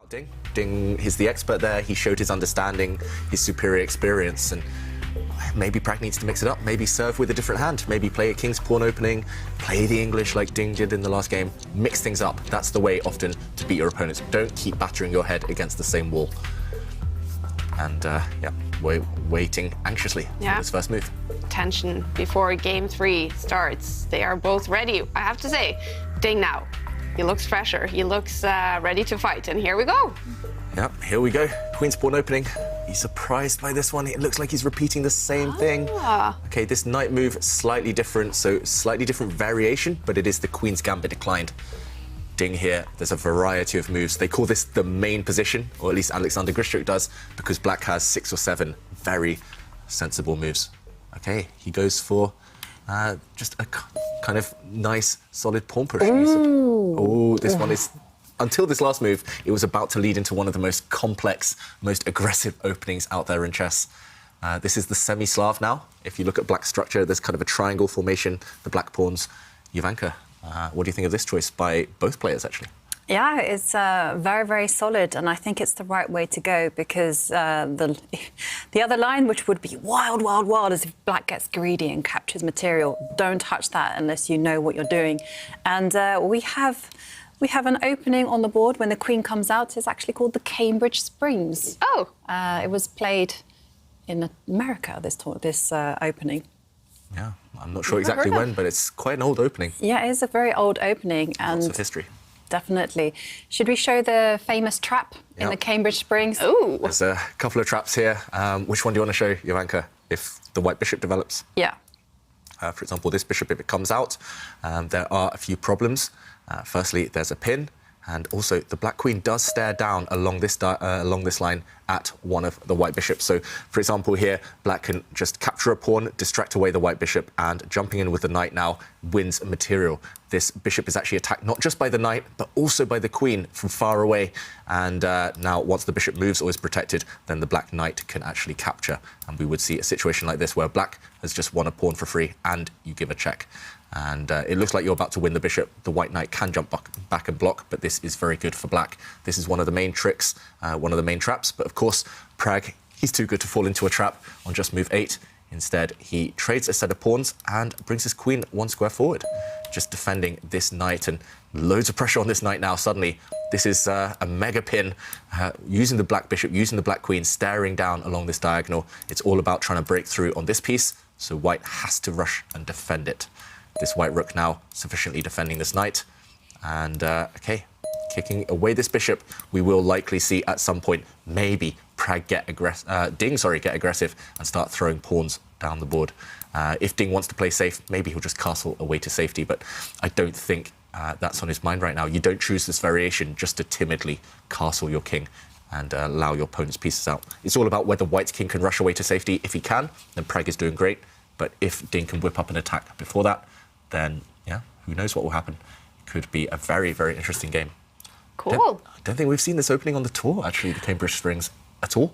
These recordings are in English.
about Ding. Ding is the expert there. He showed his understanding, his superior experience, and maybe Pragg needs to mix it up. Maybe serve with a different hand. Maybe play a king's pawn opening, play the English like Ding did in the last game. Mix things up. That's the way often to beat your opponents. Don't keep battering your head against the same wall. And yeah, we're waiting anxiously for this first move. Tension before game 3 starts. They are both ready. I have to say, Ding now. He looks fresher. He looks ready to fight. And here we go. Yeah, here we go. Queen's pawn opening. He's surprised by this one. It looks like he's repeating the same thing. Okay, this knight move, slightly different, so slightly different variation, but it is the Queen's Gambit declined. Ding here, there's a variety of moves. They call this the main position, or at least Alexander Grishchuk does, because Black has 6 or 7 very sensible moves. Okay, he goes for just a kind of nice, solid pawn push. Oh, this one is... Until this last move, it was about to lead into one of the most complex, most aggressive openings out there in chess. This is the semi-Slav now. If you look at Black's structure, there's kind of a triangle formation, the Black pawns. Jovanka, what do you think of this choice by both players, actually? Yeah, it's very, very solid, and I think it's the right way to go because the other line, which would be wild, wild, wild, is if Black gets greedy and captures material. Don't touch that unless you know what you're doing. And we have an opening on the board when the Queen comes out. It's actually called the Cambridge Springs. Oh. It was played in America, this opening. Yeah, I'm not sure exactly when, but it's quite an old opening. Yeah, it is a very old opening. And lots of history. Definitely. Should we show the famous trap in the Cambridge Springs? Oh. There's a couple of traps here. Which one do you want to show, Jovanka, if the white bishop develops? Yeah. For example, this bishop, if it comes out, there are a few problems. Firstly, there's a pin, and also the Black Queen does stare down along this line at one of the white bishops. So, for example, here, Black can just capture a pawn, distract away the white bishop, and jumping in with the knight now wins material. This bishop is actually attacked not just by the knight, but also by the Queen from far away. And now, once the bishop moves or is protected, then the Black knight can actually capture. And we would see a situation like this where Black has just won a pawn for free, and you give a check. And it looks like you're about to win the bishop. The white knight can jump back and block, but this is very good for Black. This is one of the main tricks, one of the main traps. But of course, Pragg, he's too good to fall into a trap on just move 8. Instead, he trades a set of pawns and brings his queen 1 square forward, just defending this knight. And loads of pressure on this knight now. Suddenly, this is a mega pin, using the Black bishop, using the Black queen, staring down along this diagonal. It's all about trying to break through on this piece, so white has to rush and defend it. This white rook now sufficiently defending this knight. And, OK, kicking away this bishop, we will likely see at some point maybe Pragg Ding get aggressive and start throwing pawns down the board. If Ding wants to play safe, maybe he'll just castle away to safety. But I don't think that's on his mind right now. You don't choose this variation just to timidly castle your king and allow your opponent's pieces out. It's all about whether white's king can rush away to safety. If he can, then Pragg is doing great. But if Ding can whip up an attack before that, then, yeah, who knows what will happen. It could be a very, very interesting game. Cool. I don't think we've seen this opening on the tour, actually, the Cambridge Springs, at all.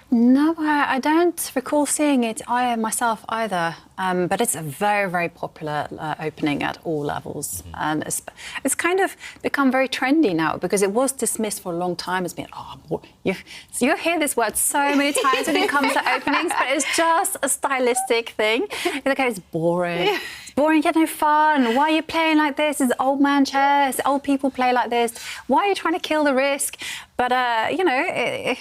No, I don't recall seeing it myself either. But it's a very, very popular opening at all levels. And it's kind of become very trendy now because it was dismissed for a long time as being, you hear this word so many times when it comes to openings, but it's just a stylistic thing. It's okay, it's boring. It's boring, you get no fun. Why are you playing like this? It's old man chess. Old people play like this. Why are you trying to kill the risk? But, you know...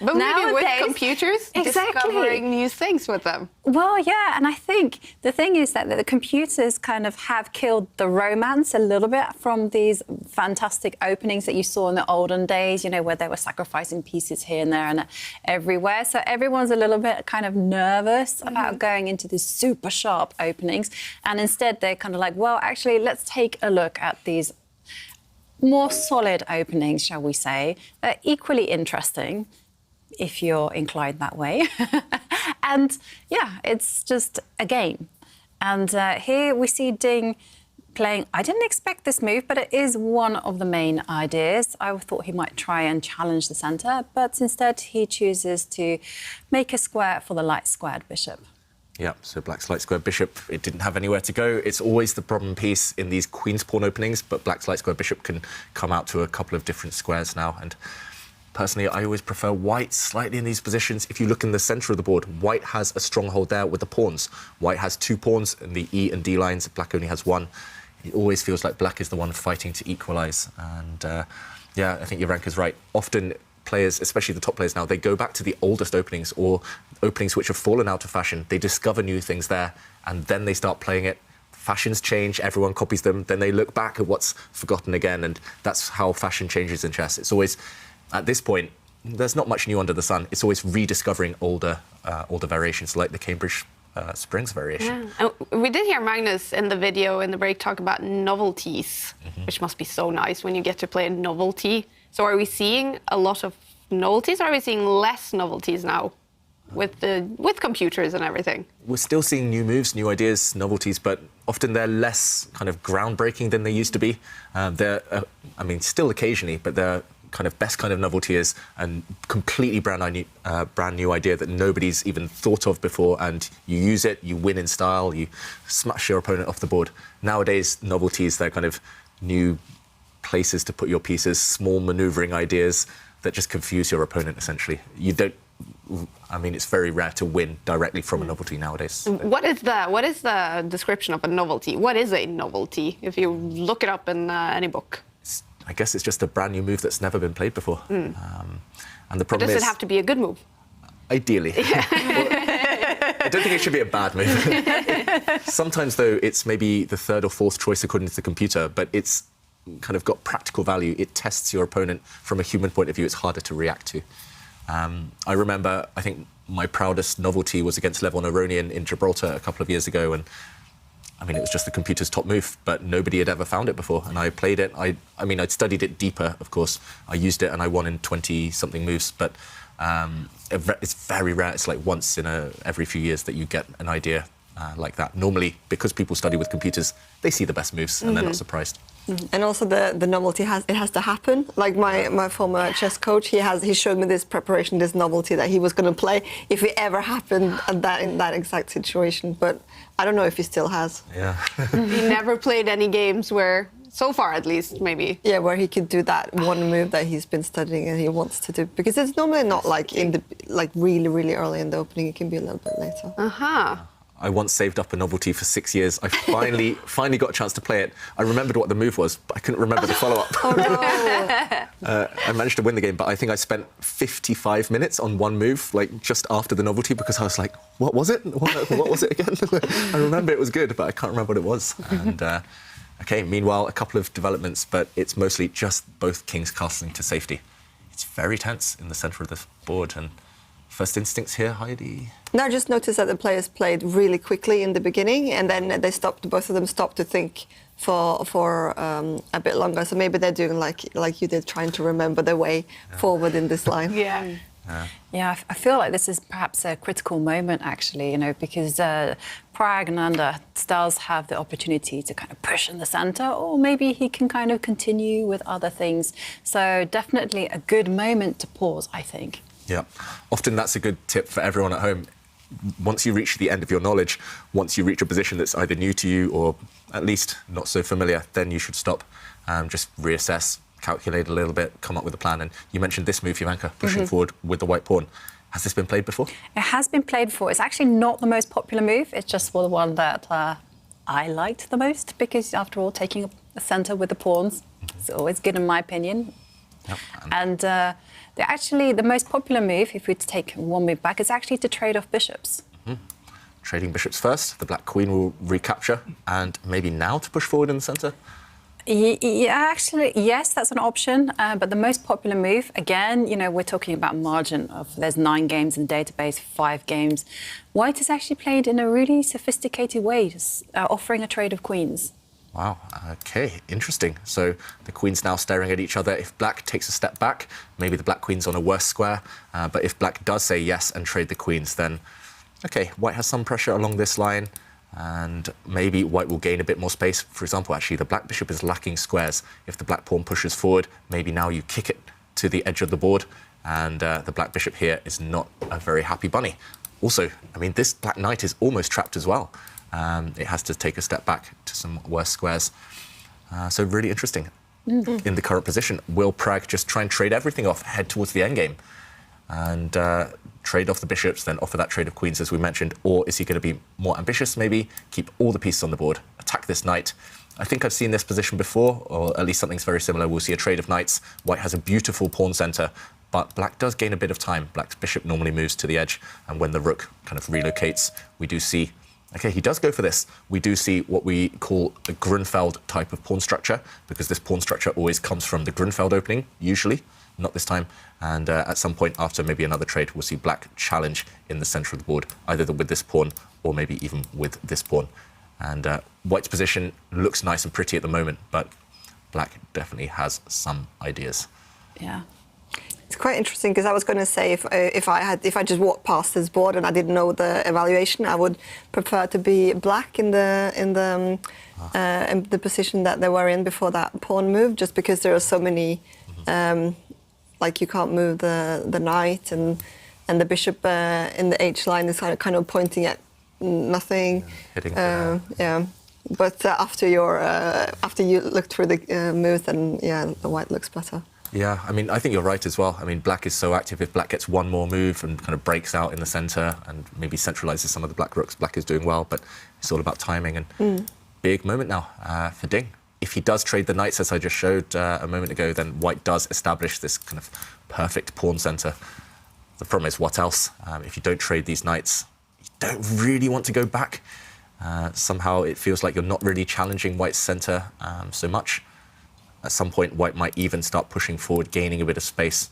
But maybe with computers, discovering new things with them. Well, yeah, and I think the thing is that the computers kind of have killed the romance a little bit from these fantastic openings that you saw in the olden days, you know, where they were sacrificing pieces here and there and everywhere. So everyone's a little bit kind of nervous about going into these super sharp openings. And instead, they're kind of like, well, actually, let's take a look at these more solid openings, shall we say. They're equally interesting, if you're inclined that way. And, yeah, it's just a game. And here we see Ding playing... I didn't expect this move, but it is one of the main ideas. I thought he might try and challenge the centre, but instead he chooses to make a square for the light-squared bishop. Yeah, so Black's light square bishop, it didn't have anywhere to go. It's always the problem piece in these queen's pawn openings, but Black's light square bishop can come out to a couple of different squares now. And personally, I always prefer white slightly in these positions. If you look in the center of the board, white has a stronghold there with the pawns. White has 2 pawns in the E and D lines. Black only has 1. It always feels like black is the one fighting to equalize. And yeah, I think your rank is right. Often players, especially the top players now, they go back to the oldest openings or openings which have fallen out of fashion. They discover new things there, and then they start playing it. Fashions change, everyone copies them, then they look back at what's forgotten again, and that's how fashion changes in chess. It's always, at this point, there's not much new under the sun. It's always rediscovering older variations, like the Cambridge Springs variation. Yeah. We did hear Magnus in the video in the break talk about novelties, which must be so nice when you get to play a novelty. So are we seeing a lot of novelties, or are we seeing less novelties now with computers and everything? We're still seeing new moves, new ideas, novelties, but often they're less kind of groundbreaking than they used to be. They're, I mean, still occasionally, but they're kind of best kind of novelty is a completely brand new idea that nobody's even thought of before, and you use it, you win in style, you smash your opponent off the board. Nowadays, novelties, they're kind of new places to put your pieces, small maneuvering ideas that just confuse your opponent, essentially. You don't, I mean, it's very rare to win directly from a novelty nowadays. What is the description of a novelty? What is a novelty, if you look it up in any book? I guess it's just a brand new move that's never been played before. And the problem Does it have to be a good move? Ideally. Well, I don't think it should be a bad move. Sometimes, though, it's maybe the 3rd or 4th choice according to the computer, but it's kind of got practical value. It tests your opponent from a human point of view. It's harder to react to. I remember, I think my proudest novelty was against Levon Aronian in Gibraltar a couple of years ago, and I mean, it was just the computer's top move, but nobody had ever found it before, and I played it. I mean, I'd studied it deeper, of course. I used it, and I won in 20-something moves, but it's very rare. It's like once in every few years that you get an idea like that. Normally, because people study with computers, they see the best moves, and they're not surprised. And also the novelty has to happen. Like my former chess coach, he showed me this preparation, this novelty that he was going to play if it ever happened in that exact situation. But I don't know if he still has. Yeah. He never played any games where, so far at least, maybe. Yeah, where he could do that one move that he's been studying and he wants to do, because it's normally not like really early in the opening. It can be a little bit later. I once saved up a novelty for 6 years. I finally got a chance to play it. I remembered what the move was, but I couldn't remember the follow-up. Oh, no. I managed to win the game, but I think I spent 55 minutes on one move, like just after the novelty, because I was like, what was it? What was it again? I remember it was good, but I can't remember what it was. And OK, meanwhile, a couple of developments, but it's mostly just both kings castling to safety. It's very tense in the centre of the board. And first instincts here, Heidi? No, I just noticed that the players played really quickly in the beginning, and then they stopped. Both of them stopped to think for a bit longer. So maybe they're doing like you did, trying to remember their way forward in this line. Yeah. Yeah, I feel like this is perhaps a critical moment, actually, because Pragg and Nanda does have the opportunity to kind of push in the centre, or maybe he can kind of continue with other things. So definitely a good moment to pause, I think. Yeah, often that's a good tip for everyone at home. Once you reach the end of your knowledge, once you reach a position that's either new to you or at least not so familiar, then you should stop, just reassess, calculate a little bit, come up with a plan. And you mentioned this move, Ivanka, pushing forward with the white pawn. Has this been played before? It has been played before. It's actually not the most popular move. It's just the one that I liked the most, because after all, taking a centre with the pawns is always good in my opinion. Yep. And actually, the most popular move, if we take one move back, is actually to trade off bishops. Trading bishops first, the black queen will recapture, and maybe now to push forward in the centre? Yeah, actually, yes, that's an option. But the most popular move, again, we're talking about margin of, there's 9 games in database, 5 games. White is actually played in a really sophisticated way, offering a trade of queens. Wow, OK, interesting. So the queen's now staring at each other. If black takes a step back, maybe the black queen's on a worse square. But if black does say yes and trade the queens, then, OK, white has some pressure along this line, and maybe white will gain a bit more space. For example, actually, the black bishop is lacking squares. If the black pawn pushes forward, maybe now you kick it to the edge of the board, and the black bishop here is not a very happy bunny. Also, I mean, this black knight is almost trapped as well. It has to take a step back to some worse squares. So really interesting. in the current position. Will Pragg just try and trade everything off, head towards the endgame, and trade off the bishops, then offer that trade of queens, as we mentioned? Or is he going to be more ambitious, maybe, keep all the pieces on the board, attack this knight? I think I've seen this position before, or at least something's very similar. We'll see a trade of knights. White has a beautiful pawn center, but black does gain a bit of time. Black's bishop normally moves to the edge, and when the rook kind of relocates, we do see... OK, he does go for this. We do see what we call a Grunfeld type of pawn structure, because this pawn structure always comes from the Grunfeld opening, usually, not this time. And at some point after maybe another trade, we'll see black challenge in the center of the board, either with this pawn or maybe even with this pawn. And white's position looks nice and pretty at the moment, but black definitely has some ideas. Yeah. It's quite interesting because I was going to say if I just walked past this board and I didn't know the evaluation, I would prefer to be black in the position that they were in before that pawn move, just because there are so many, like you can't move the knight and the bishop in the H line is kind of pointing at nothing. Hitting. Yeah. But after you look through the moves, then yeah, the white looks better. Yeah, I mean, I think you're right as well. I mean, black is so active. If black gets one more move and kind of breaks out in the center and maybe centralizes some of the black rooks, black is doing well, but it's all about timing. And big moment now for Ding. If he does trade the knights, as I just showed a moment ago, then white does establish this kind of perfect pawn center. The problem is, what else? If you don't trade these knights, you don't really want to go back. Somehow it feels like you're not really challenging white's center so much. At some point, white might even start pushing forward, gaining a bit of space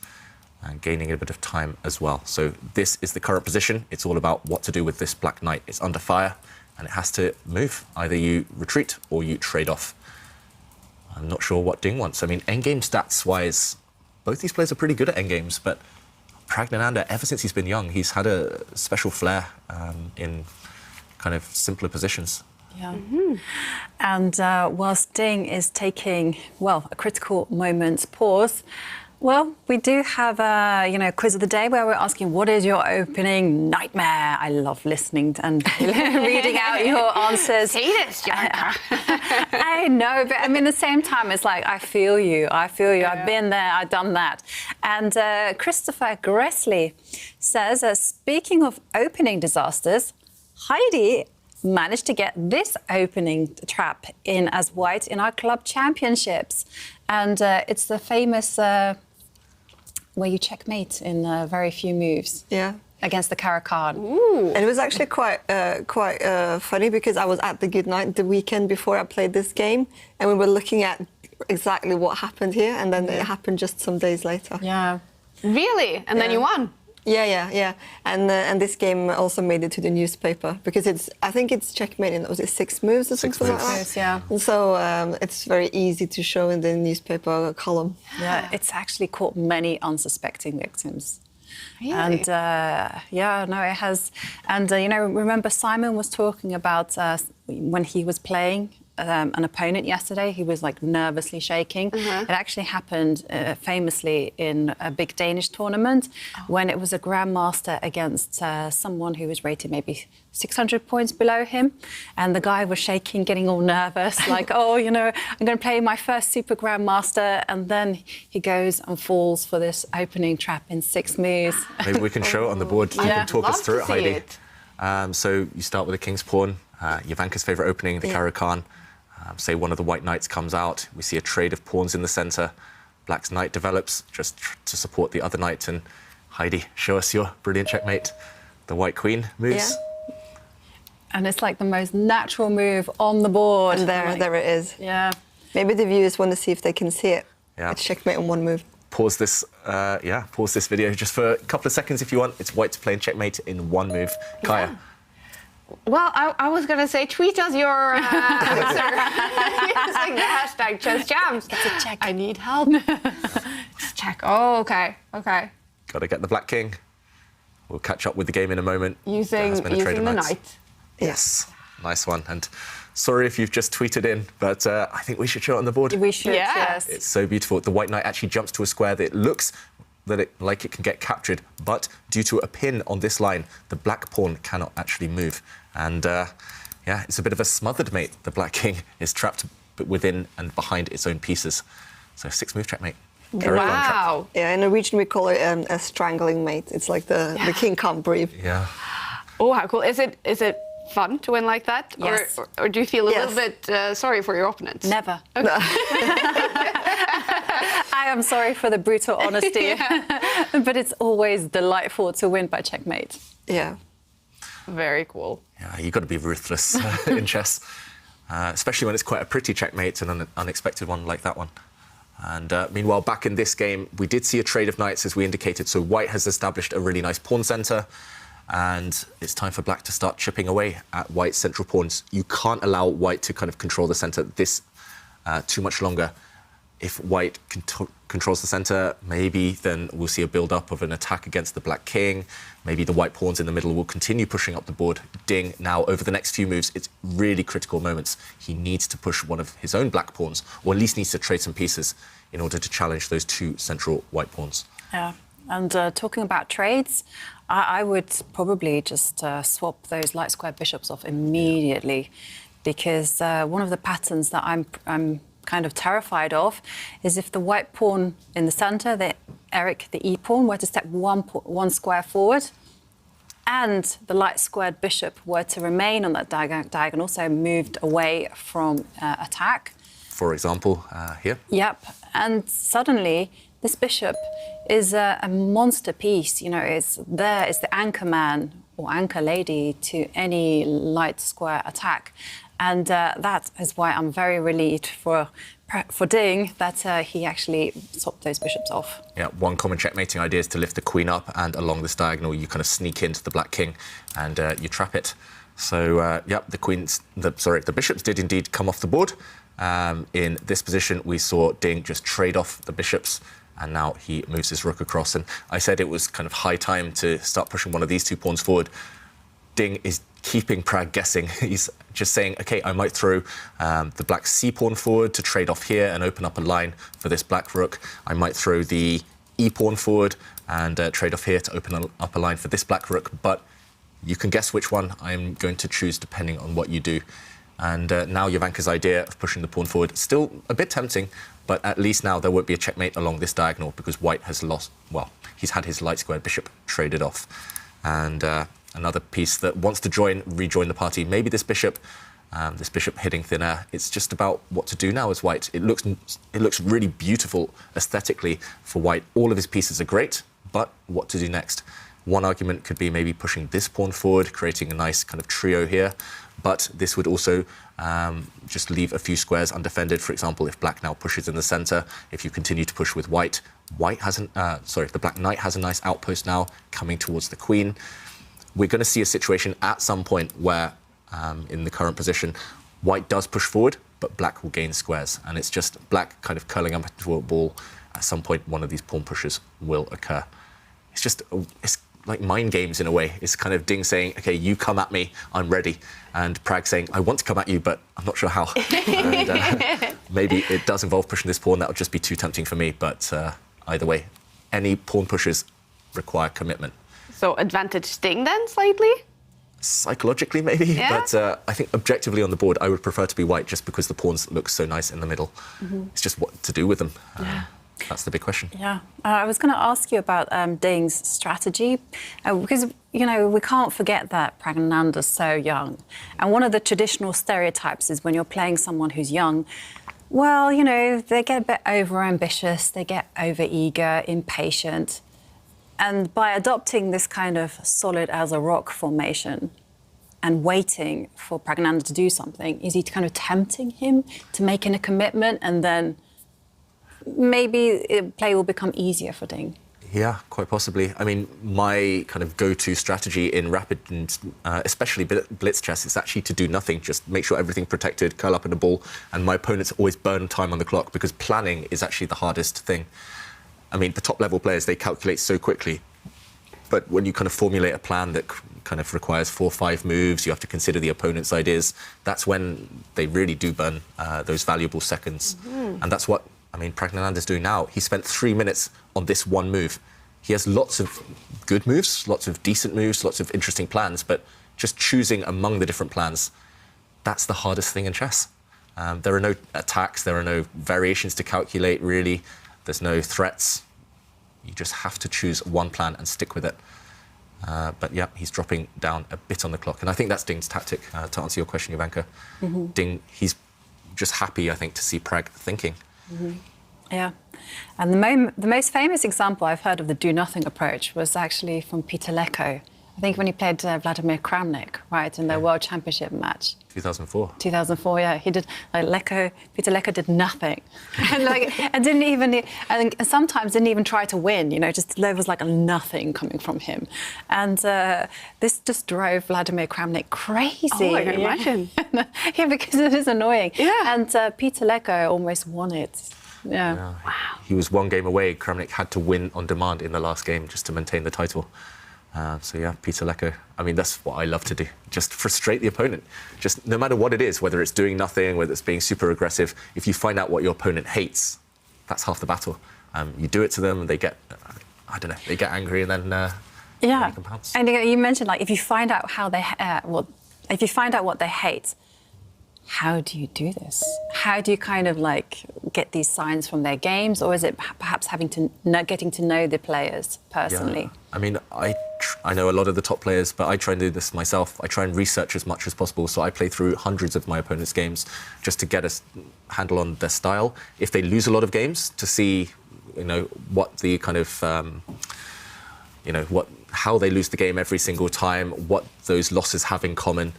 and gaining a bit of time as well. So this is the current position. It's all about what to do with this black knight. It's under fire, and it has to move. Either you retreat or you trade off. I'm not sure what Ding wants. I mean, endgame stats-wise, both these players are pretty good at endgames, but Pragg, ever since he's been young, he's had a special flair in kind of simpler positions. Yeah. And whilst Ding is taking, well, a critical moment's pause, well, we do have a quiz of the day where we're asking, what is your opening nightmare? I love listening and reading out your answers. Say this, Janka. I know, but I mean, at the same time, it's like, I feel you. Yeah. I've been there, I've done that. And Christopher Gressley says, speaking of opening disasters, Heidi managed to get this opening trap in as white in our club championships. And it's the famous where you checkmate in very few moves. Yeah. Against the Caro-Kann. Ooh. And it was actually quite funny because I was at the Good Night the weekend before I played this game, and we were looking at exactly what happened here, and then it happened just some days later. Yeah. Really? And then you won? Yeah. And this game also made it to the newspaper because I think it's checkmate in, was it 6 moves or something like that? Yeah. And so it's very easy to show in the newspaper column. Yeah, it's actually caught many unsuspecting victims. Really? And it has. And remember Simon was talking about when he was playing an opponent yesterday, he was like nervously shaking. It actually happened famously in a big Danish tournament when it was a grandmaster against someone who was rated maybe 600 points below him, and the guy was shaking, getting all nervous, like, I'm going to play my first super grandmaster, and then he goes and falls for this opening trap in 6 moves. Maybe we can show it on the board. You can talk us through it, Heidi. So you start with the king's pawn, Jovanka's favourite opening, the Caro-Kann. Say one of the white knights comes out. We see a trade of pawns in the centre. Black's knight develops just to support the other knight. And Heidi, show us your brilliant checkmate. The white queen moves. Yeah. And it's like the most natural move on the board. And there it is. Yeah. Maybe the viewers want to see if they can see it. Yeah. It's checkmate on 1 move. Pause this video just for a couple of seconds if you want. It's white's playing checkmate in 1 move. Kaya. Yeah. Well, I was going to say, tweet us your answer using the hashtag #ChessJams. It's a check. I need help. It's a check. Oh, okay. Got to get the black king. We'll catch up with the game in a moment. Using the knight. Yes. Nice one. And sorry if you've just tweeted in, but I think we should show it on the board. We should, Yeah. yes. It's so beautiful. The white knight actually jumps to a square that looks like it can get captured, but due to a pin on this line, the black pawn cannot actually move. And it's a bit of a smothered mate. The black king is trapped within and behind its own pieces. So 6-move checkmate. Very fun check. Wow. Yeah, in Norwegian we call it a strangling mate. It's like the king can't breathe. Yeah. Oh, how cool. Is it fun to win like that? Yes. Or do you feel a Yes. little bit sorry for your opponents? Never. I am sorry for the brutal honesty, but it's always delightful to win by checkmate. Yeah. Very cool. Yeah, you've got to be ruthless in chess, especially when it's quite a pretty checkmate and an unexpected one like that one. And meanwhile, back in this game, we did see a trade of knights, as we indicated. So white has established a really nice pawn centre, and it's time for black to start chipping away at white's central pawns. You can't allow white to kind of control the centre this too much longer. If white controls the centre, maybe then we'll see a build-up of an attack against the black king. Maybe the white pawns in the middle will continue pushing up the board. Ding, now over the next few moves, it's really critical moments. He needs to push one of his own black pawns, or at least needs to trade some pieces in order to challenge those two central white pawns. Yeah, and talking about trades, I would probably just swap those light square bishops off immediately, because one of the patterns that I'm kind of terrified of is if the white pawn in the center, the E pawn, were to step one square forward, and the light squared bishop were to remain on that diagonal, so moved away from attack. For example, here. Yep, and suddenly this bishop is a monster piece. You know, it's the anchor man or anchor lady to any light square attack. And that is why I'm very relieved for Ding that he actually swapped those bishops off. Yeah, one common checkmating idea is to lift the queen up, and along this diagonal you kind of sneak into the black king and you trap it. So, yeah, the bishops did indeed come off the board. In this position, we saw Ding just trade off the bishops, and now he moves his rook across. And I said it was kind of high time to start pushing one of these two pawns forward. Ding is keeping Pragg guessing. He's just saying, OK, I might throw the black c pawn forward to trade off here and open up a line for this black rook. I might throw the e pawn forward and trade off here to open up a line for this black rook. But you can guess which one I'm going to choose depending on what you do. And now Jovanka's idea of pushing the pawn forward, still a bit tempting, but at least now there won't be a checkmate along this diagonal because white has lost, well, he's had his light squared bishop traded off. And another piece that wants to rejoin the party, maybe this bishop hitting thin air. It's just about what to do now as white. It looks really beautiful aesthetically for white. All of his pieces are great, but what to do next? One argument could be maybe pushing this pawn forward, creating a nice kind of trio here. But this would also just leave a few squares undefended. For example, if black now pushes in the center, if you continue to push with white, the black knight has a nice outpost now coming towards the queen. We're going to see a situation at some point where, in the current position, white does push forward, but black will gain squares. And it's just black kind of curling up into a ball. At some point, one of these pawn pushes will occur. It's like mind games in a way. It's kind of Ding saying, OK, you come at me, I'm ready. And Pragg saying, I want to come at you, but I'm not sure how. And, maybe it does involve pushing this pawn. That would just be too tempting for me. But either way, any pawn pushes require commitment. So advantage Ding then, slightly? Psychologically, maybe. Yeah? But I think objectively on the board, I would prefer to be white just because the pawns look so nice in the middle. It's just what to do with them. That's the big question. Yeah, I was going to ask you about Ding's strategy, because, you know, we can't forget that Praggnanandha's so young. And one of the traditional stereotypes is when you're playing someone who's young, well, you know, they get a bit over-ambitious, they get over-eager, impatient. And by adopting this kind of solid as a rock formation and waiting for Praggnanandha to do something, is he kind of tempting him to making a commitment, and then maybe play will become easier for Ding? Yeah, quite possibly. I mean, my kind of go-to strategy in rapid and especially blitz chess is actually to do nothing, just make sure everything's protected, curl up in a ball, and my opponents always burn time on the clock because planning is actually the hardest thing. I mean, the top-level players, they calculate so quickly, but when you kind of formulate a plan that kind of requires 4 or 5 moves, you have to consider the opponent's ideas, that's when they really do burn those valuable seconds. And that's what Praggnanandha's doing now. He spent 3 minutes on this one move. He has lots of good moves, lots of decent moves, lots of interesting plans, but just choosing among the different plans, that's the hardest thing in chess. There are no attacks, there are no variations to calculate, really. There's no threats. You just have to choose one plan and stick with it. But yeah, he's dropping down a bit on the clock. And I think that's Ding's tactic, to answer your question, Ivanka. Ding, he's just happy, I think, to see Pragg thinking. Yeah. And the most famous example I've heard of the do-nothing approach was actually from Peter Leko. I think when he played Vladimir Kramnik, right, in the World Championship match. 2004. 2004, yeah. He did, Peter Leko did nothing. and didn't even, and sometimes didn't even try to win, just there was like a nothing coming from him. And this just drove Vladimir Kramnik crazy. Oh, I can imagine. Yeah, because it is annoying. Yeah. And Peter Leko almost won it. Yeah. Wow. He was one game away. Kramnik had to win on demand in the last game just to maintain the title. So yeah, Peter Leko. I mean, that's what I love to do. Just frustrate the opponent. Just no matter what it is, whether it's doing nothing, whether it's being super aggressive, if you find out what your opponent hates, that's half the battle. You do it to them and they get, I don't know, they get angry and then you can pounce. And you mentioned if you find out how they, if you find out what they hate, how do you do this? How do you kind of get these signs from their games, or is it perhaps getting to know the players personally? Yeah. I mean, I know a lot of the top players, but I try and do this myself. I try and research as much as possible. So I play through hundreds of my opponent's games just to get a handle on their style. If they lose a lot of games, to see, what the kind of, how they lose the game every single time, what those losses have in common.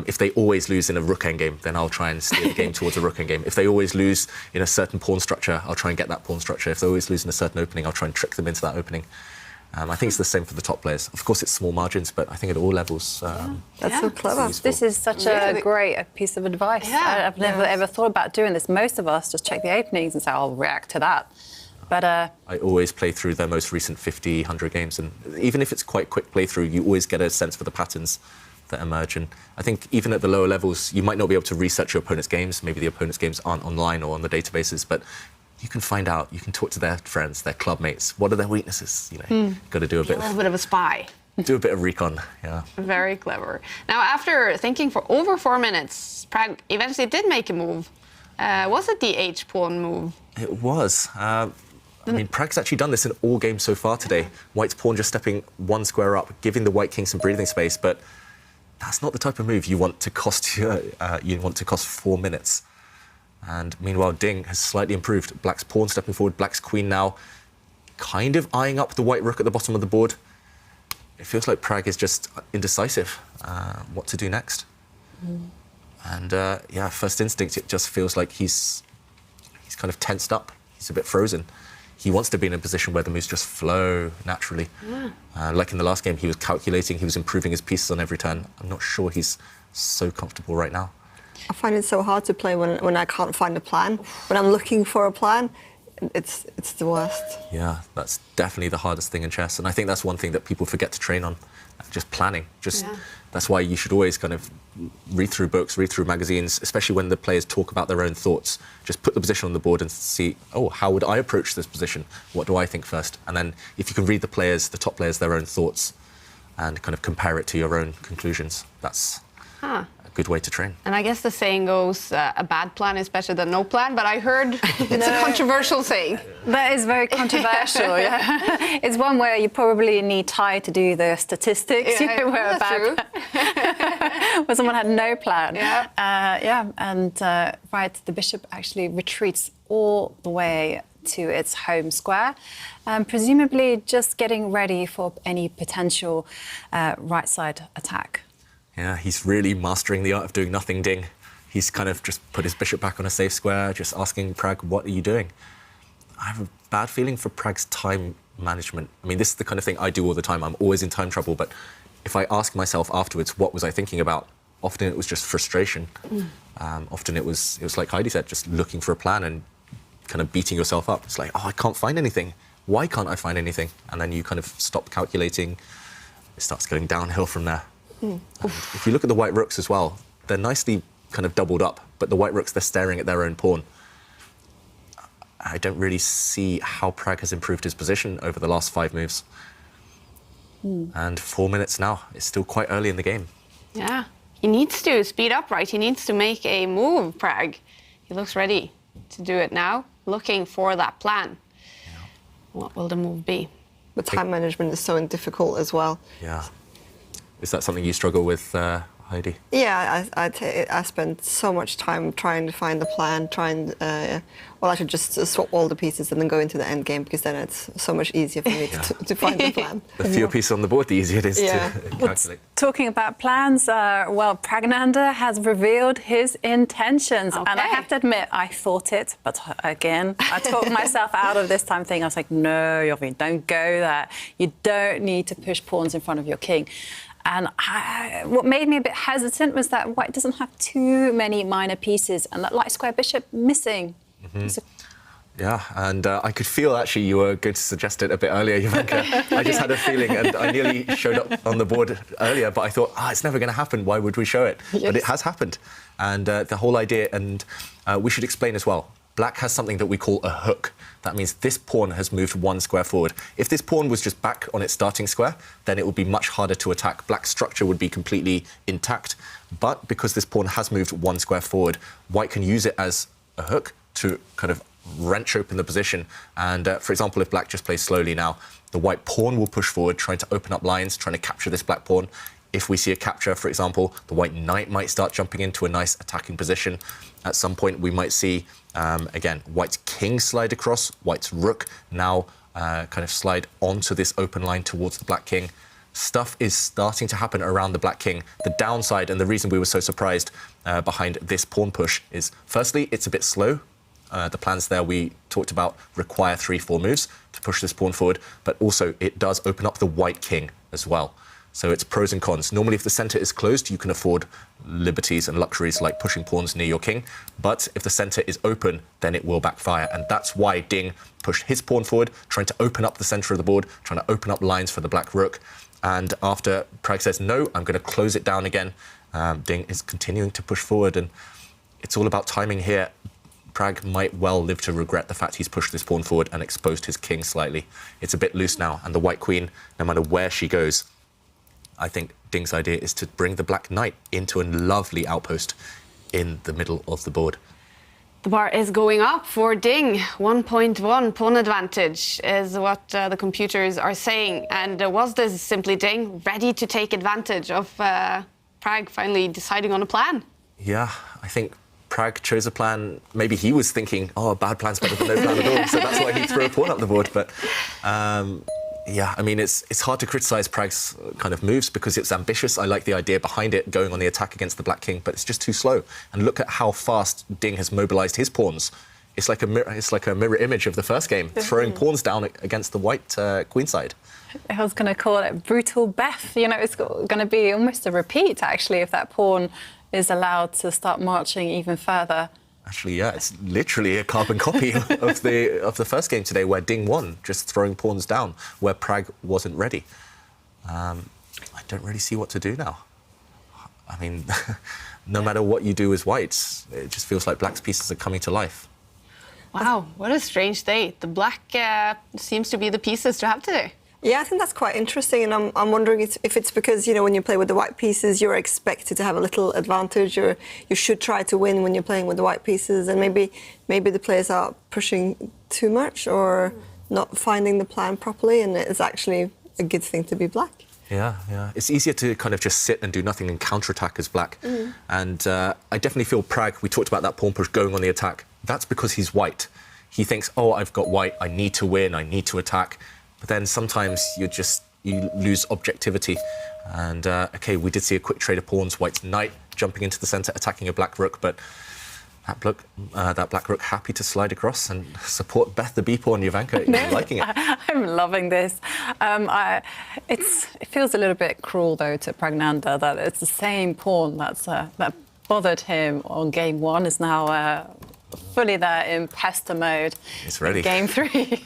If they always lose in a rook endgame, then I'll try and steer the game towards a rook endgame. If they always lose in a certain pawn structure, I'll try and get that pawn structure. If they always lose in a certain opening, I'll try and trick them into that opening. I think it's the same for the top players. Of course, it's small margins, but I think at all levels... That's so clever. This is such a great piece of advice. Yeah. I've never ever thought about doing this. Most of us just check the openings and say, I'll react to that. But I always play through their most recent 50, 100 games. And even if it's quite quick playthrough, you always get a sense for the patterns that emerge. And I think even at the lower levels, you might not be able to research your opponent's games. Maybe the opponent's games aren't online or on the databases, but you can find out, you can talk to their friends, their club mates. What are their weaknesses? Got to do a little bit of a spy. Do a bit of recon, yeah. Very clever. Now, after thinking for over 4 minutes, Pragg eventually did make a move. Was it the H-pawn move? It was. I mean, Pragg's actually done this in all games so far today. White's pawn just stepping one square up, giving the white king some breathing space, but that's not the type of move you want to cost you want to cost 4 minutes. And meanwhile, Ding has slightly improved. Black's pawn stepping forward, Black's queen now kind of eyeing up the white rook at the bottom of the board. It feels like Pragg is just indecisive what to do next. And yeah, first instinct, it just feels like he's kind of tensed up. He's a bit frozen. He wants to be in a position where the moves just flow naturally. Like in the last game, he was calculating, he was improving his pieces on every turn. I'm not sure he's so comfortable right now. I find it so hard to play when I can't find a plan. When I'm looking for a plan, it's the worst. Yeah, that's definitely the hardest thing in chess. And I think that's one thing that people forget to train on, just planning. That's why you should always kind of read through books, read through magazines, especially when the players talk about their own thoughts. Just put the position on the board and see, oh, how would I approach this position? What do I think first? And then if you can read the top players, their own thoughts and kind of compare it to your own conclusions, that's a good way to train. And I guess the saying goes, a bad plan is better than no plan, but I heard it's a controversial saying. That is very controversial, yeah. It's one where you probably need Ty to do the statistics, where someone had no plan. And right, the bishop actually retreats all the way to its home square, presumably just getting ready for any potential right side attack. Yeah, he's really mastering the art of doing nothing, Ding. He's kind of just put his bishop back on a safe square, just asking Pragg, what are you doing? I have a bad feeling for Pragg's time management. I mean, this is the kind of thing I do all the time. I'm always in time trouble, but if I ask myself afterwards, what was I thinking about? Often it was just frustration. Often it was like Heidi said, just looking for a plan and kind of beating yourself up. It's like, oh, I can't find anything. Why can't I find anything? And then you kind of stop calculating. It starts going downhill from there. If you look at the white rooks as well, they're nicely kind of doubled up, but the white rooks, they're staring at their own pawn. I don't really see how Pragg has improved his position over the last 5 moves. And 4 minutes now. It's still quite early in the game. Yeah, he needs to speed up, right? He needs to make a move, Pragg. He looks ready to do it now, looking for that plan. What will the move be? But time management is so difficult as well. Yeah. Is that something you struggle with, Heidi? Yeah, I spent so much time trying to find the plan, I should just swap all the pieces and then go into the end game, because then it's so much easier for me to find the plan. The fewer pieces on the board, the easier it is to calculate. Talking about plans, Pragg has revealed his intentions. Okay. And I have to admit, I thought it, but again, I talked myself out of this time thing. I was like, no, Yovi, don't go there. You don't need to push pawns in front of your king. And what made me a bit hesitant was that white doesn't have too many minor pieces, and that light square bishop missing. So, Yeah, and I could feel actually you were going to suggest it a bit earlier, Jovanka. I just had a feeling, and I nearly showed up on the board earlier, but I thought, it's never going to happen. Why would we show it? Yes. But it has happened. And the whole idea, and we should explain as well, black has something that we call a hook. That means this pawn has moved one square forward. If this pawn was just back on its starting square, then it would be much harder to attack. Black's structure would be completely intact. But because this pawn has moved one square forward, white can use it as a hook to kind of wrench open the position. And for example, if black just plays slowly now, the white pawn will push forward, trying to open up lines, trying to capture this black pawn. If we see a capture, for example, the white knight might start jumping into a nice attacking position. At some point, we might see, again, white's king slide across, white's rook now kind of slide onto this open line towards the black king. Stuff is starting to happen around the black king. The downside, and the reason we were so surprised behind this pawn push is, firstly, it's a bit slow. The plans there we talked about require 3-4 moves to push this pawn forward, but also it does open up the white king as well. So it's pros and cons. Normally, if the center is closed, you can afford liberties and luxuries like pushing pawns near your king. But if the center is open, then it will backfire. And that's why Ding pushed his pawn forward, trying to open up the center of the board, trying to open up lines for the black rook. And after Pragg says, no, I'm going to close it down again, Ding is continuing to push forward. And it's all about timing here. Pragg might well live to regret the fact he's pushed this pawn forward and exposed his king slightly. It's a bit loose now. And the white queen, no matter where she goes, I think Ding's idea is to bring the black knight into a lovely outpost in the middle of the board. The bar is going up for Ding. 1.1 pawn advantage is what the computers are saying. And was this simply Ding ready to take advantage of Pragg finally deciding on a plan? Yeah, I think Pragg chose a plan. Maybe he was thinking, a bad plan's better than no plan at all. So that's why he threw a pawn up the board. But yeah, I mean, it's hard to criticise Pragg's kind of moves because it's ambitious. I like the idea behind it, going on the attack against the black king, but it's just too slow. And look at how fast Ding has mobilised his pawns. It's like a mirror image of the first game, throwing pawns down against the white queenside. I was going to call it brutal Beth. You know, it's going to be almost a repeat, actually, if that pawn is allowed to start marching even further. Actually, yeah, it's literally a carbon copy of the first game today, where Ding won, just throwing pawns down, where Pragg wasn't ready. I don't really see what to do now. I mean, no matter what you do as whites, it just feels like black's pieces are coming to life. Wow, what a strange day. The black seems to be the pieces to have today. Yeah, I think that's quite interesting, and I'm wondering if it's because, you know, when you play with the white pieces, you're expected to have a little advantage, or you should try to win when you're playing with the white pieces, and maybe the players are pushing too much or not finding the plan properly, and it's actually a good thing to be black. Yeah, yeah. It's easier to kind of just sit and do nothing and counterattack as black. And I definitely feel Pragg, we talked about that pawn push going on the attack. That's because he's white. He thinks, I've got white, I need to win, I need to attack. But then sometimes you lose objectivity. And, OK, we did see a quick trade of pawns, white's knight jumping into the centre, attacking a black rook, but that black rook happy to slide across and support Beth the B-pawn, Jovanka. You're liking it. I'm loving this. It feels a little bit cruel, though, to Pragg that it's the same pawn that bothered him on game one is now fully there in pester mode. It's ready. Game 3.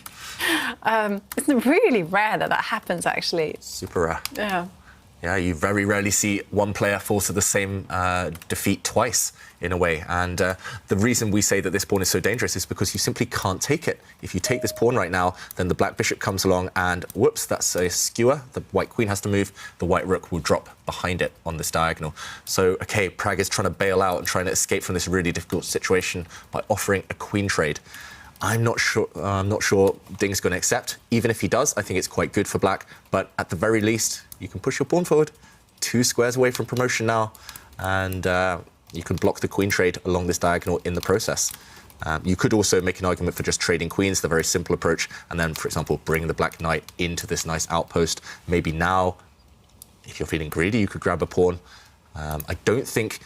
It's really rare that happens, actually. Super rare. Yeah. Yeah, you very rarely see one player fall to the same defeat twice, in a way. And the reason we say that this pawn is so dangerous is because you simply can't take it. If you take this pawn right now, then the black bishop comes along and, whoops, that's a skewer. The white queen has to move. The white rook will drop behind it on this diagonal. So, OK, Pragg is trying to bail out and trying to escape from this really difficult situation by offering a queen trade. I'm not sure Ding's going to accept. Even if he does, I think it's quite good for black. But at the very least, you can push your pawn forward, 2 squares away from promotion now, and you can block the queen trade along this diagonal in the process. You could also make an argument for just trading queens, the very simple approach, and then, for example, bring the black knight into this nice outpost. Maybe now, if you're feeling greedy, you could grab a pawn. I don't think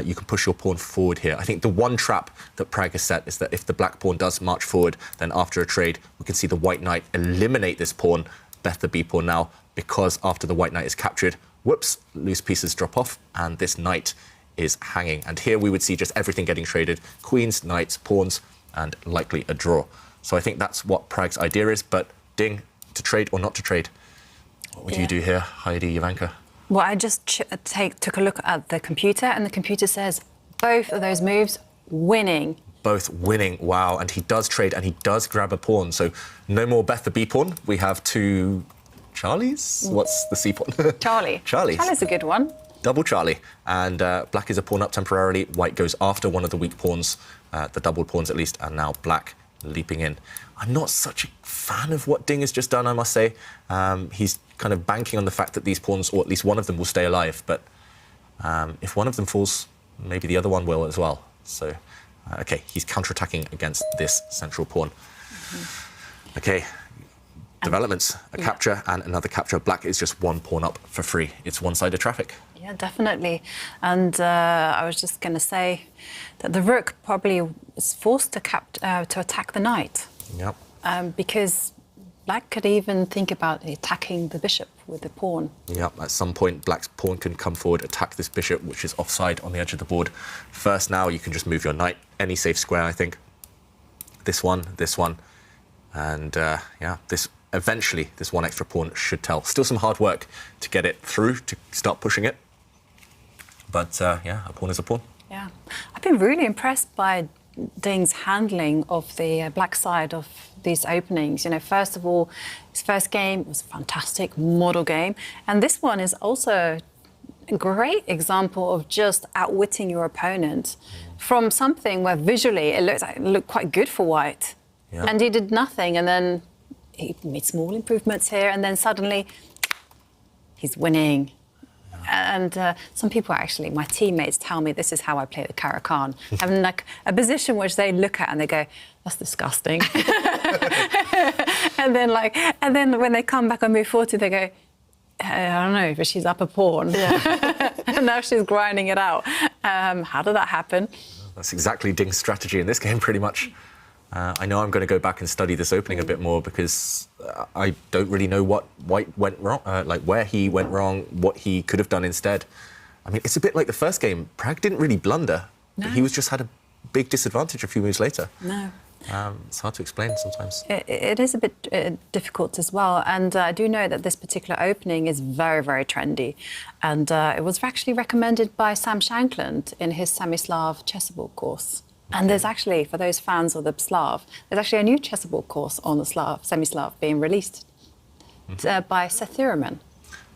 you can push your pawn forward here. I think the one trap that Pragg has set is that if the black pawn does march forward, then after a trade, we can see the white knight eliminate this pawn, bet the b pawn now, because after the white knight is captured, whoops, loose pieces drop off, and this knight is hanging. And here we would see just everything getting traded, queens, knights, pawns, and likely a draw. So I think that's what Pragg's idea is, but Ding, to trade or not to trade? What would you do here, Heidi, Ivanka? Well, I just took a look at the computer, and the computer says both of those moves winning. Both winning, wow. And he does trade, and he does grab a pawn. So no more bet the b pawn. We have 2 Charlies. What's the c pawn? Charlie. Charlie's a good one. Double Charlie. And black is a pawn up temporarily. White goes after one of the weak pawns, the doubled pawns at least, and now black leaping in. I'm not such a fan of what Ding has just done, I must say. He's kind of banking on the fact that these pawns, or at least one of them, will stay alive. But if one of them falls, maybe the other one will as well. So, OK, he's counterattacking against this central pawn. OK, developments, a capture and another capture. Black is just 1 pawn up for free. It's one-sided traffic. Yeah, definitely. And I was just going to say that the rook probably is forced to attack the knight. Yep. Because black could even think about attacking the bishop with the pawn. Yep, at some point, black's pawn can come forward, attack this bishop, which is offside on the edge of the board. First now, you can just move your knight, any safe square, I think. This one, and yeah, eventually, this 1 extra pawn should tell. Still some hard work to get it through, to start pushing it. But yeah, a pawn is a pawn. Yeah, I've been really impressed by Ding's handling of the black side of these openings. You know, first of all, his first game was a fantastic model game, and this one is also a great example of just outwitting your opponent from something where visually it looked quite good for white, and he did nothing, and then he made small improvements here, and then suddenly he's winning. And some people actually, my teammates tell me this is how I play the Caro-Kann. Having like a position which they look at and they go, that's disgusting. and then when they come back and move forward, they go, I don't know, but she's up a pawn. Yeah. And now she's grinding it out. How did that happen? That's exactly Ding's strategy in this game, pretty much. I know I'm going to go back and study this opening a bit more because I don't really know what white went wrong, like where he went wrong, what he could have done instead. I mean, it's a bit like the first game. Pragg didn't really blunder. No. He just had a big disadvantage a few moves later. No. It's hard to explain sometimes. It is a bit difficult as well. And I do know that this particular opening is very, very trendy. And it was actually recommended by Sam Shankland in his Semi-Slav Chessable course. And there's actually, for those fans of the Slav, there's actually a new Chessable course on the Semi-Slav being released by Seth Thurman.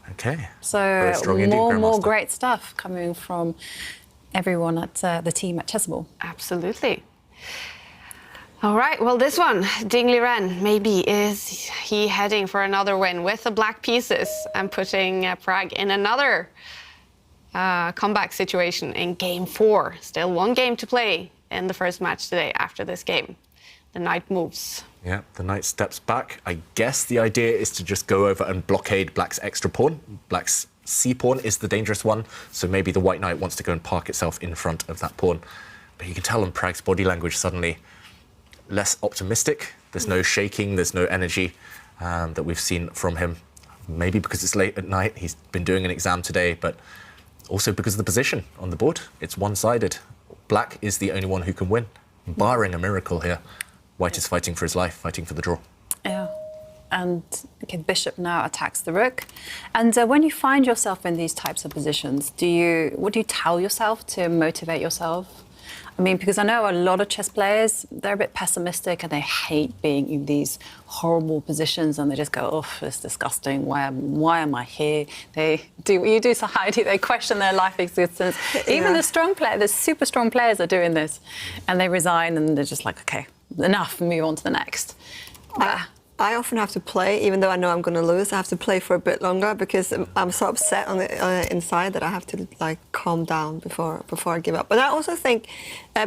OK. So more great stuff coming from everyone at the team at Chessable. Absolutely. All right, well, this one, Ding Liren, maybe is he heading for another win with the black pieces and putting Pragg in another comeback situation in game 4. Still 1 game to play in the first match today after this game. The knight moves. Yeah, the knight steps back. I guess the idea is to just go over and blockade black's extra pawn. Black's c-pawn is the dangerous one, so maybe the white knight wants to go and park itself in front of that pawn. But you can tell on Pragg's body language suddenly less optimistic. There's no shaking, there's no energy that we've seen from him. Maybe because it's late at night, he's been doing an exam today, but also because of the position on the board. It's one-sided. Black is the only one who can win, barring a miracle here. White is fighting for his life, fighting for the draw. Yeah. And okay, bishop now attacks the rook. And when you find yourself in these types of positions, what do you tell yourself to motivate yourself? I mean, because I know a lot of chess players, they're a bit pessimistic and they hate being in these horrible positions and they just go, oh, it's disgusting. Why am I here? They do what you do, so Heidi, they question their life existence. Even the strong players, the super strong players are doing this. And they resign and they're just like, okay, enough, move on to the next. I often have to play, even though I know I'm going to lose. I have to play for a bit longer because I'm so upset on the inside that I have to like calm down before I give up. But I also think,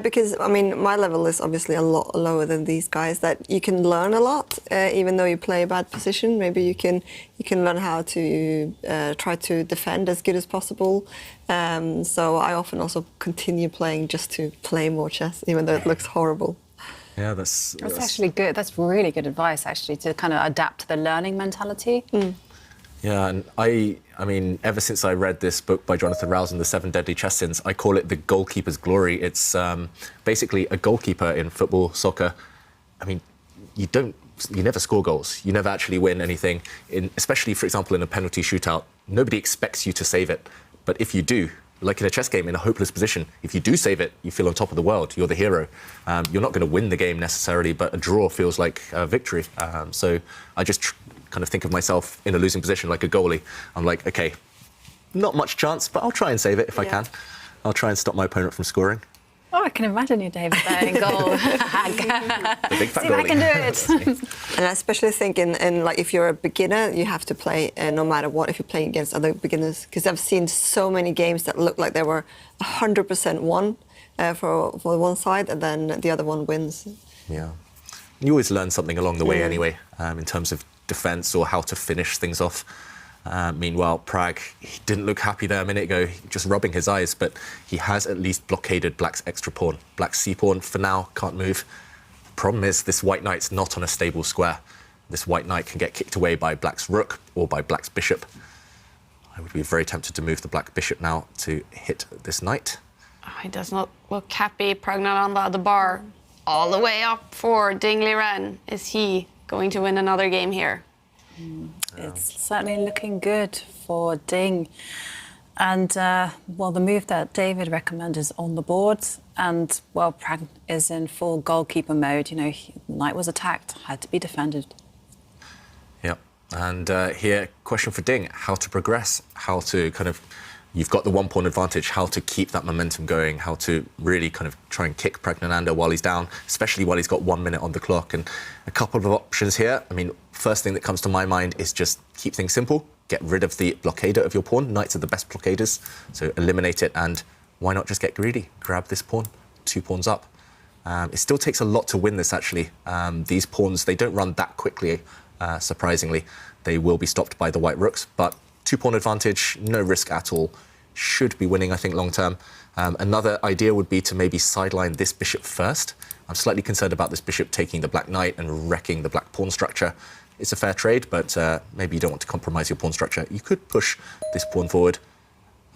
because I mean my level is obviously a lot lower than these guys, that you can learn a lot, even though you play a bad position. Maybe you can learn how to try to defend as good as possible. So I often also continue playing just to play more chess, even though it looks horrible. Yeah, that's actually good. That's really good advice, actually, to kind of adapt to the learning mentality. Yeah, and I mean, ever since I read this book by Jonathan Rowson, The 7 Deadly Chess Sins, I call it the goalkeeper's glory. It's basically a goalkeeper in football, soccer. I mean, you never score goals. You never actually win anything. Especially, for example, in a penalty shootout, nobody expects you to save it. But if you do, like in a chess game, in a hopeless position, if you do save it, you feel on top of the world. You're the hero. You're not going to win the game necessarily, but a draw feels like a victory. So I just kind of think of myself in a losing position like a goalie. I'm like, okay, not much chance, but I'll try and save it if I can. I'll try and stop my opponent from scoring. Oh, I can imagine you, David, there in goal. The big fat See if I goalie. can do it. And I especially think in like if you're a beginner, you have to play no matter what. If you're playing against other beginners, because I've seen so many games that look like they were 100% won for one side, and then the other one wins. Yeah, you always learn something along the way anyway, in terms of defence or how to finish things off. Meanwhile, Pragg, he didn't look happy there a minute ago, just rubbing his eyes, but he has at least blockaded Black's extra pawn. Black's c-pawn, for now, can't move. Problem is, this white knight's not on a stable square. This white knight can get kicked away by Black's rook or by Black's bishop. I would be very tempted to move the Black bishop now to hit this knight. Oh, he does not look happy. Pragnananda, the bar, all the way up for Ding Liren. Is he going to win another game here? It's certainly looking good for Ding. And, well, the move that David recommended is on the board. And, well, Pragg is in full goalkeeper mode. You know, knight was attacked, had to be defended. Yeah. And here, question for Ding, how to progress, how to kind of, you've got the 1 pawn advantage, how to keep that momentum going, how to really kind of try and kick Pragnananda while he's down, especially while he's got 1 minute on the clock. And a couple of options here. I mean, first thing that comes to my mind is just keep things simple, get rid of the blockader of your pawn. Knights are the best blockaders, so eliminate it, and why not just get greedy? Grab this pawn, 2 pawns up. It still takes a lot to win this, actually. These pawns, they don't run that quickly, surprisingly. They will be stopped by the white rooks, but 2 pawn advantage, no risk at all. Should be winning, I think, long term. Another idea would be to maybe sideline this bishop first. I'm slightly concerned about this bishop taking the black knight and wrecking the black pawn structure. It's a fair trade, but maybe you don't want to compromise your pawn structure. You could push this pawn forward.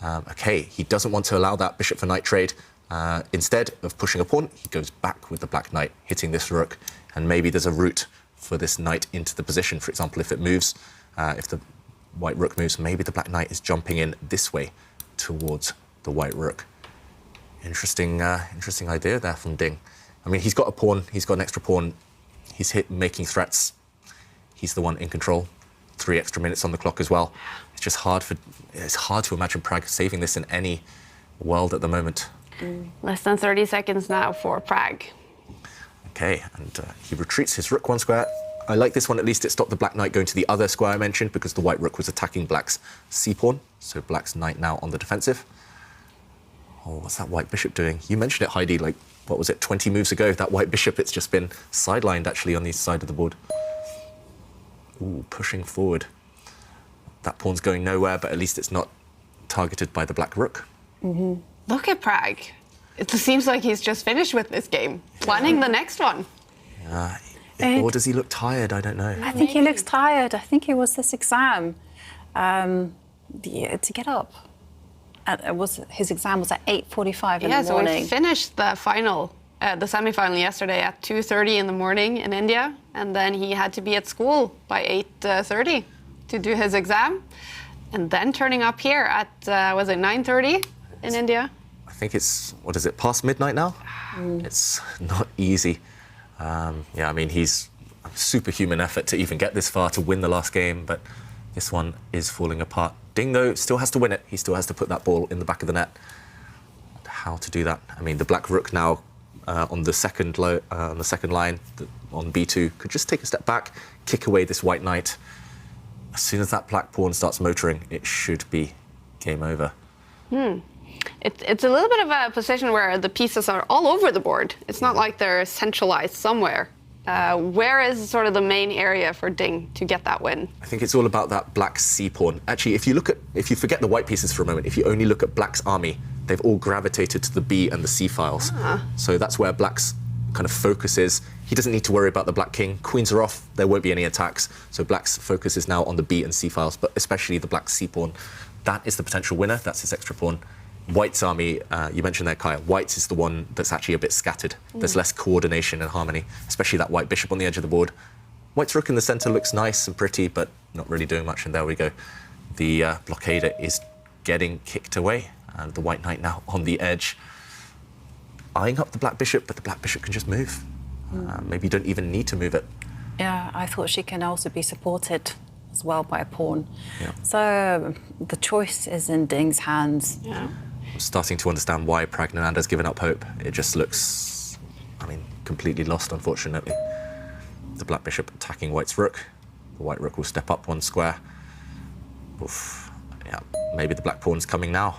Okay, he doesn't want to allow that bishop for knight trade. Instead of pushing a pawn, he goes back with the black knight, hitting this rook, and maybe there's a route for this knight into the position. For example, if it moves, if the white rook moves, maybe the black knight is jumping in this way towards the white rook. Interesting idea there from Ding. I mean, he's got a pawn, he's got an extra pawn, he's making threats. He's the one in control. 3 extra minutes on the clock as well. It's just hard to imagine Pragg saving this in any world at the moment. Less than 30 seconds now for Pragg. Okay, and he retreats his rook 1 square. I like this one, at least it stopped the black knight going to the other square I mentioned because the white rook was attacking Black's c-pawn. So Black's knight now on the defensive. Oh, what's that white bishop doing? You mentioned it, Heidi, like, what was it, 20 moves ago? That white bishop, it's just been sidelined, actually, on the side of the board. Ooh, pushing forward. That pawn's going nowhere, but at least it's not targeted by the black rook. Look at Pragg. It seems like he's just finished with this game, planning the next one. Or does he look tired? I don't know. I think he looks tired. I think it was this exam to get up. His exam was at 8:45 in the morning. Yeah, so we finished the final the semi-final yesterday at 2:30 in the morning in India, and then he had to be at school by 8:30 to do his exam, and then turning up here at was it 9:30 in India? I think it's, what is it, past midnight now? It's not easy. Yeah, I mean, he's a superhuman effort to even get this far to win the last game, but this one is falling apart. Ding, though, still has to win it. He still has to put that ball in the back of the net. How to do that? I mean, the black rook now on the second line, on b2, could just take a step back, kick away this white knight. As soon as that black pawn starts motoring, it should be game over. It's a little bit of a position where the pieces are all over the board. It's not like they're centralized somewhere. Where is sort of the main area for Ding to get that win? I think it's all about that black c-pawn. Actually, if you forget the white pieces for a moment, if you only look at black's army, they've all gravitated to the b and the c files. So that's where black's kind of focus is. He doesn't need to worry about the black king. Queens are off, there won't be any attacks. So black's focus is now on the b and c files, but especially the black c-pawn. That is the potential winner, that's his extra pawn. White's army, you mentioned there, Kaya, White's is the one that's actually a bit scattered. There's less coordination and harmony, especially that white bishop on the edge of the board. White's rook in the center looks nice and pretty, but not really doing much, and there we go. The blockader is getting kicked away, and the white knight now on the edge, eyeing up the black bishop, but the black bishop can just move. Maybe you don't even need to move it. Yeah, I thought she can also be supported as well by a pawn. Yeah. So the choice is in Ding's hands. Yeah. I'm starting to understand why Pragg has given up hope. It just looks, I mean, completely lost, unfortunately. The black bishop attacking White's rook. The white rook will step up one square. Oof. Yeah, maybe the black pawn's coming now.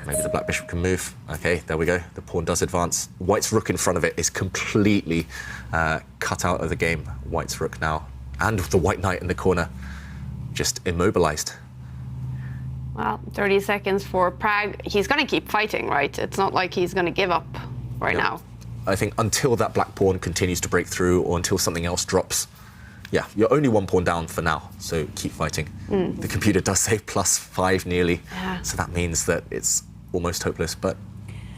Maybe the black bishop can move. Okay, there we go. The pawn does advance. White's rook in front of it is completely cut out of the game. White's rook now, and the white knight in the corner, just immobilized. Well, 30 seconds for Pragg. He's going to keep fighting, right? It's not like he's going to give up right now. I think until that black pawn continues to break through or until something else drops, yeah, you're only one pawn down for now, so keep fighting. The computer does say +5 nearly, so that means that it's almost hopeless, but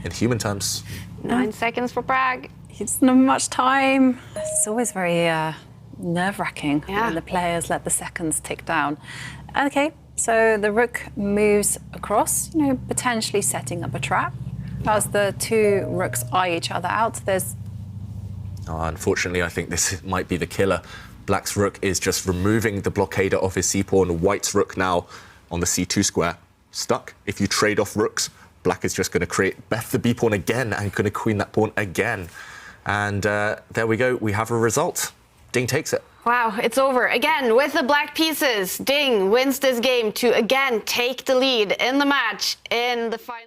in human terms... 9 seconds for Pragg. It's not much time. It's always very nerve-wracking when the players let the seconds tick down. Okay, so the rook moves across, you know, potentially setting up a trap. As the two rooks eye each other out, there's... unfortunately, I think this might be the killer. Black's rook is just removing the blockader off his c-pawn. White's rook now on the c2 square, stuck. If you trade off rooks, Black is just going to create Beth the b-pawn again and going to queen that pawn again. And there we go, we have a result. Ding takes it. Wow, it's over. Again, with the black pieces, Ding wins this game to again take the lead in the match in the final.